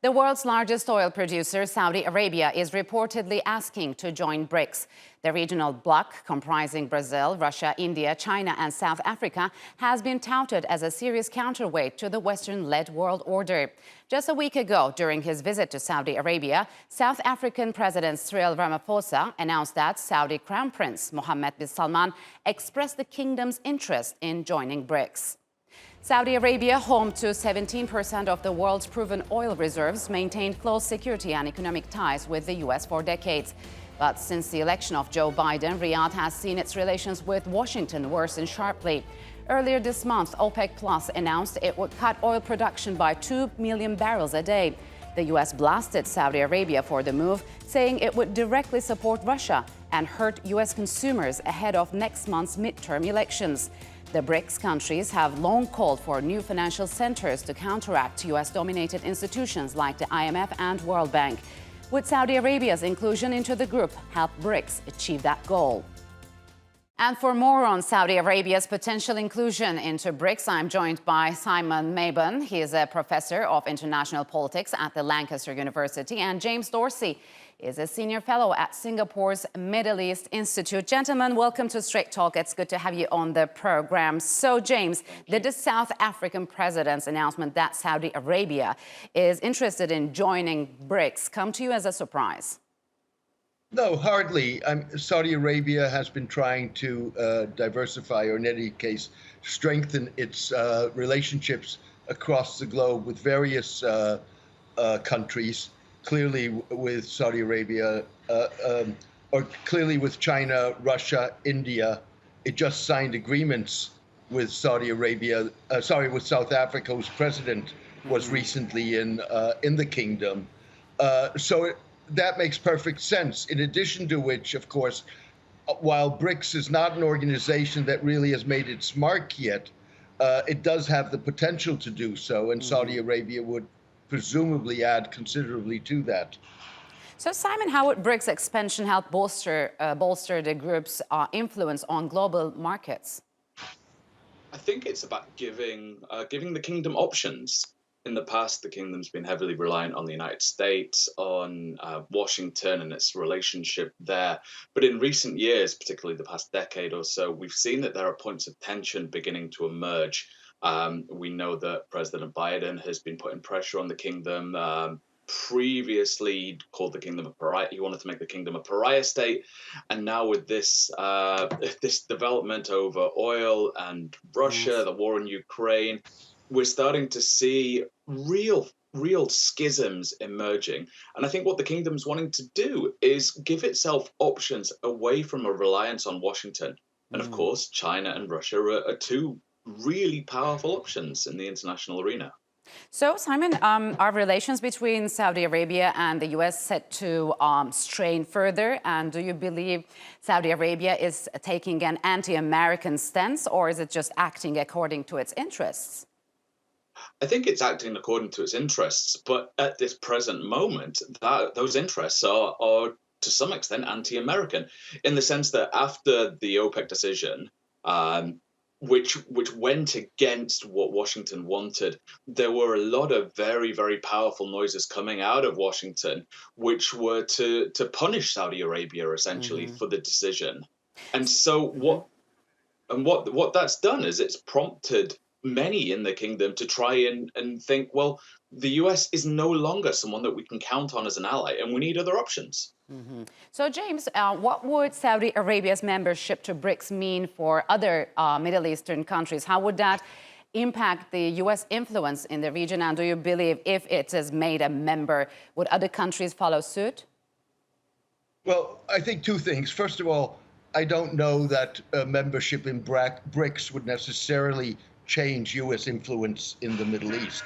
The world's largest oil producer, Saudi Arabia, is reportedly asking to join Brics. The regional bloc, comprising Brazil, Russia, India, China and South Africa, has been touted as a serious counterweight to the Western-led world order. Just a week ago, during his visit to Saudi Arabia, South African President Cyril Ramaphosa announced that Saudi Crown Prince Mohammed bin Salman expressed the kingdom's interest in joining Brics. Saudi Arabia, home to 17% of the world's proven oil reserves, maintained close security and economic ties with the U.S. for decades. But since the election of Joe Biden, Riyadh has seen its relations with Washington worsen sharply. Earlier this month, OPEC Plus announced it would cut oil production by 2 million barrels a day. The U.S. blasted Saudi Arabia for the move, saying it would directly support Russia and hurt U.S. consumers ahead of next month's midterm elections. The Brics countries have long called for new financial centers to counteract U.S.-dominated institutions like the IMF and World Bank. Would Saudi Arabia's inclusion into the group help Brics achieve that goal? And for more on Saudi Arabia's potential inclusion into Brics, I'm joined by Simon Mabon. He is a professor of international politics at the Lancaster University, and James Dorsey is a senior fellow at Singapore's Middle East Institute. Gentlemen, welcome to Straight Talk. It's good to have you on the program. So, James, did the South African president's announcement that Saudi Arabia is interested in joining Brics come to you as a surprise? No, hardly. Saudi Arabia has been trying to diversify, or in any case, strengthen its relationships across the globe with various countries. Clearly with Saudi Arabia, or clearly with China, Russia, India. It just signed agreements with Saudi Arabia, with South Africa, whose president was recently in the kingdom. That makes perfect sense. In addition to which, of course, while Brics is not an organization that really has made its mark yet, it does have the potential to do so, and Saudi Arabia would presumably add considerably to that. So, Simon, how would Brics expansion help bolster the group's influence on global markets? I think it's about giving the kingdom options. In the past, the kingdom's been heavily reliant on the United States, on Washington and its relationship there. But in recent years, particularly the past decade or so, we've seen that there are points of tension beginning to emerge. We know that President Biden has been putting pressure on the kingdom. Previously, he'd called the kingdom a pariah. He wanted to make the kingdom a pariah state. And now with this development over oil and Russia, the war in Ukraine, we're starting to see real schisms emerging. And I think what the kingdom's wanting to do is give itself options away from a reliance on Washington. And of course, China and Russia are two really powerful options in the international arena. So, Simon, are relations between Saudi Arabia and the U.S. set to strain further? And do you believe Saudi Arabia is taking an anti-American stance, or is it just acting according to its interests? I think it's acting according to its interests, but at this present moment, those interests are to some extent anti-American, in the sense that after the OPEC decision, which went against what Washington wanted, there were a lot of very, very powerful noises coming out of Washington, which were to punish Saudi Arabia essentially for the decision. And so what that's done is it's prompted many in the kingdom to try and think, well, the U.S. is no longer someone that we can count on as an ally, and we need other options. So, James, what would Saudi Arabia's membership to Brics mean for other Middle Eastern countries? How would that impact the U.S. influence in the region? And do you believe if it is made a member, would other countries follow suit? Well, I think two things. First of all, I don't know that membership in Brics would necessarily change U.S. influence in the Middle East.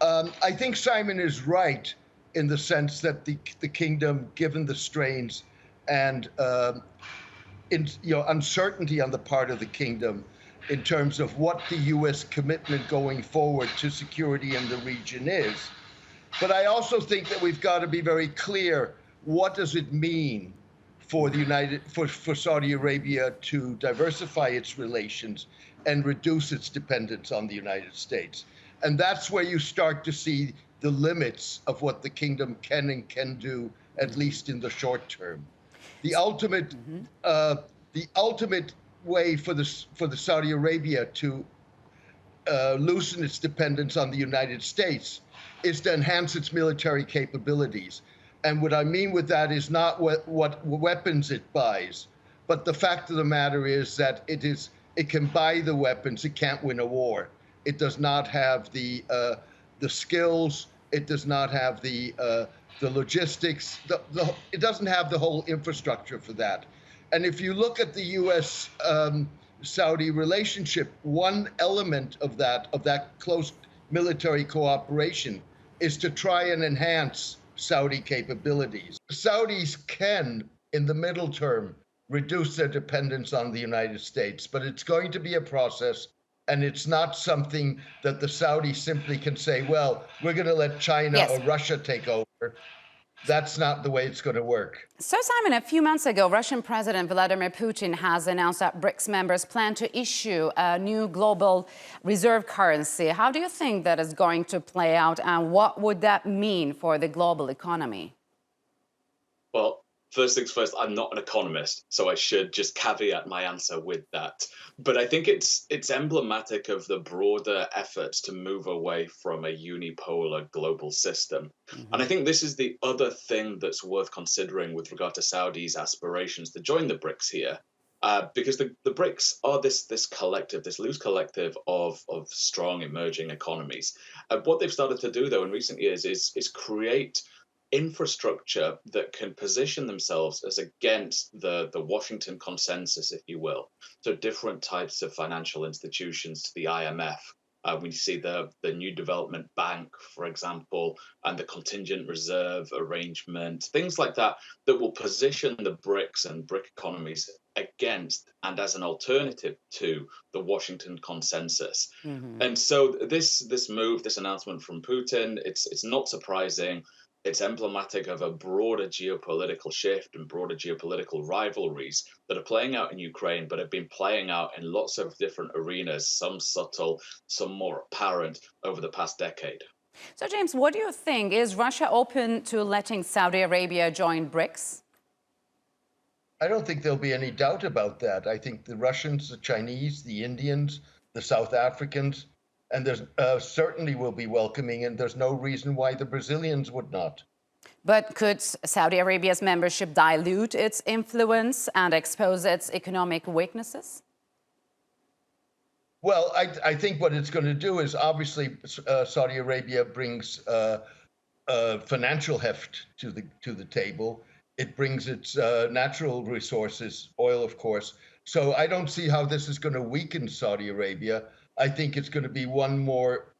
I think Simon is right in the sense that the kingdom, given the strains and uncertainty on the part of the kingdom in terms of what the U.S. commitment going forward to security in the region is. But I also think that we've got to be very clear, what does it mean for Saudi Arabia to diversify its relations and reduce its dependence on the United States? And that's where you start to see the limits of what the kingdom can and can do, at least in the short term. The ultimate, the ultimate way for the Saudi Arabia to loosen its dependence on the United States is to enhance its military capabilities. And what I mean with that is not what weapons it buys, but the fact of the matter is that it can buy the weapons, it can't win a war. It does not have the skills, it does not have the logistics, it doesn't have the whole infrastructure for that. And if you look at the U.S. Saudi relationship, one element of that close military cooperation is to try and enhance Saudi capabilities. The Saudis can, in the middle term, reduce their dependence on the United States, but it's going to be a process, and it's not something that the Saudis simply can say, well, we're going to let China or Russia take over. That's not the way it's going to work. So, Simon, a few months ago, Russian President Vladimir Putin has announced that Brics members plan to issue a new global reserve currency. How do you think that is going to play out, and what would that mean for the global economy? Well, first things first, I'm not an economist, so I should just caveat my answer with that. But I think it's emblematic of the broader efforts to move away from a unipolar global system. And I think this is the other thing that's worth considering with regard to Saudi's aspirations to join the Brics here. Because the Brics are this collective, this loose collective of strong emerging economies. What they've started to do, though, in recent years is create infrastructure that can position themselves as against the Washington consensus, if you will. So different types of financial institutions to the IMF. We see the New Development Bank, for example, and the contingent reserve arrangement, things like that, that will position the Brics and BRIC economies against and as an alternative to the Washington consensus. And so this move, this announcement from Putin, it's not surprising. It's emblematic of a broader geopolitical shift and broader geopolitical rivalries that are playing out in Ukraine, but have been playing out in lots of different arenas, some subtle, some more apparent over the past decade. So, James, what do you think? Is Russia open to letting Saudi Arabia join Brics? I don't think there'll be any doubt about that. I think the Russians, the Chinese, the Indians, the South Africans, and there's certainly will be welcoming, and there's no reason why the Brazilians would not. But could Saudi Arabia's membership dilute its influence and expose its economic weaknesses? Well, I think what it's going to do is obviously Saudi Arabia brings financial heft to the table. It brings its natural resources, oil, of course. So I don't see how this is going to weaken Saudi Arabia. I think it's going to be one more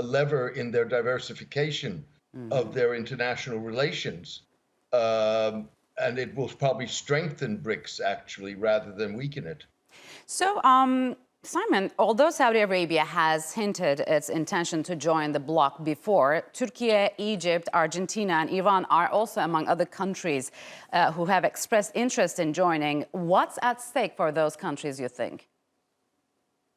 lever in their diversification of their international relations. And it will probably strengthen Brics, actually, rather than weaken it. So, Simon, although Saudi Arabia has hinted its intention to join the bloc before, Turkey, Egypt, Argentina, and Iran are also among other countries who have expressed interest in joining. What's at stake for those countries, you think?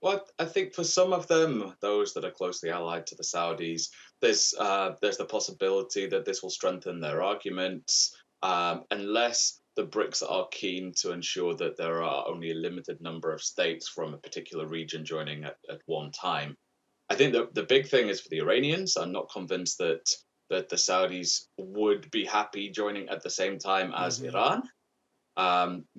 Well, I think for some of them, those that are closely allied to the Saudis, there's the possibility that this will strengthen their arguments, unless the Brics are keen to ensure that there are only a limited number of states from a particular region joining at one time. I think that the big thing is for the Iranians. I'm not convinced that the Saudis would be happy joining at the same time as Iran.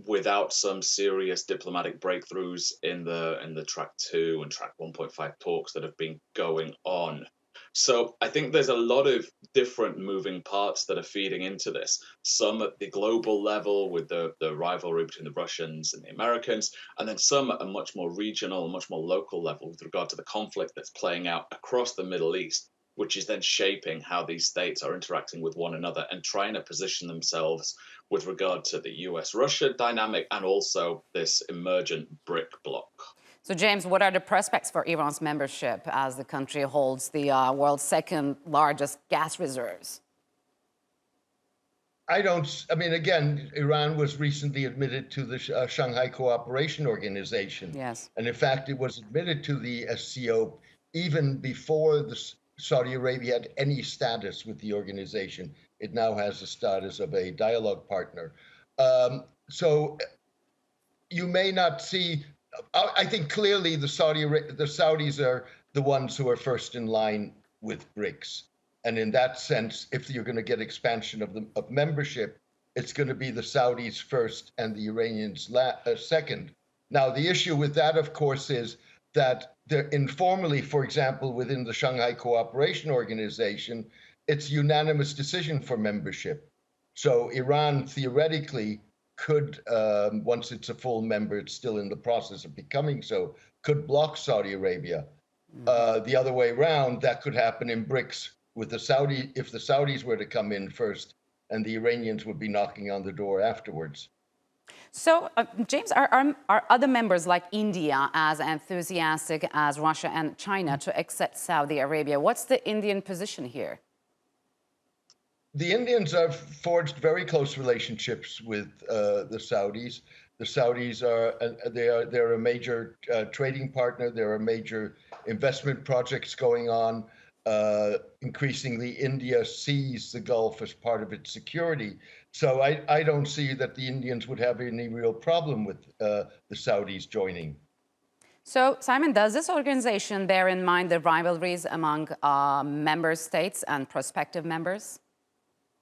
Without some serious diplomatic breakthroughs in the Track 2 and Track 1.5 talks that have been going on. So I think there's a lot of different moving parts that are feeding into this. Some at the global level with the rivalry between the Russians and the Americans, and then some at a much more regional and much more local level with regard to the conflict that's playing out across the Middle East, which is then shaping how these states are interacting with one another and trying to position themselves with regard to the US-Russia dynamic and also this emergent BRIC bloc. So, James, what are the prospects for Iran's membership as the country holds the world's second largest gas reserves? I mean, again, Iran was recently admitted to the Shanghai Cooperation Organization. Yes. And in fact, it was admitted to the SCO even before Saudi Arabia had any status with the organization. It now has the status of a dialogue partner. So you may not see. I think clearly the Saudis are the ones who are first in line with BRICS, and in that sense, if you're going to get expansion of membership, it's going to be the Saudis first and the Iranians second. Now, the issue with that, of course, is that informally, for example, within the Shanghai Cooperation Organization, it's unanimous decision for membership. So Iran theoretically could, once it's a full member, it's still in the process of becoming so, could block Saudi Arabia. The other way around, that could happen in BRICS with the Saudi, if the Saudis were to come in first, and the Iranians would be knocking on the door afterwards. So, James, are other members like India as enthusiastic as Russia and China to accept Saudi Arabia? What's the Indian position here? The Indians have forged very close relationships with the Saudis. The Saudis they're a major trading partner. There are major investment projects going on. Increasingly, India sees the Gulf as part of its security. So I don't see that the Indians would have any real problem with the Saudis joining. So, Simon, does this organization bear in mind the rivalries among member states and prospective members?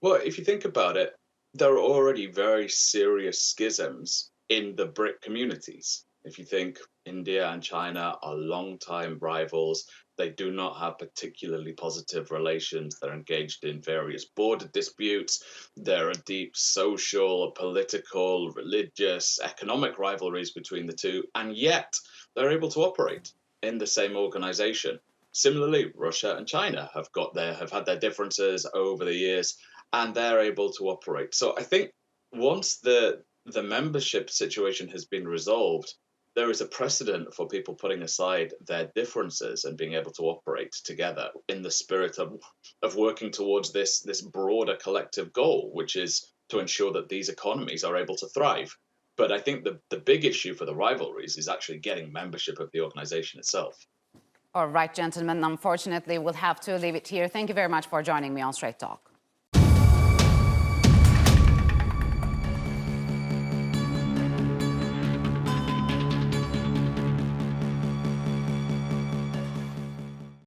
Well, if you think about it, there are already very serious schisms in the BRIC communities. If you think India and China are longtime rivals, they do not have particularly positive relations. They're engaged in various border disputes. There are deep social, political, religious, economic rivalries between the two, and yet they're able to operate in the same organization. Similarly, Russia and China have had their differences over the years, and they're able to operate. So I think once the membership situation has been resolved, there is a precedent for people putting aside their differences and being able to operate together in the spirit of working towards this broader collective goal, which is to ensure that these economies are able to thrive. But I think the big issue for the rivalries is actually getting membership of the organization itself. All right, gentlemen, unfortunately, we'll have to leave it here. Thank you very much for joining me on Straight Talk.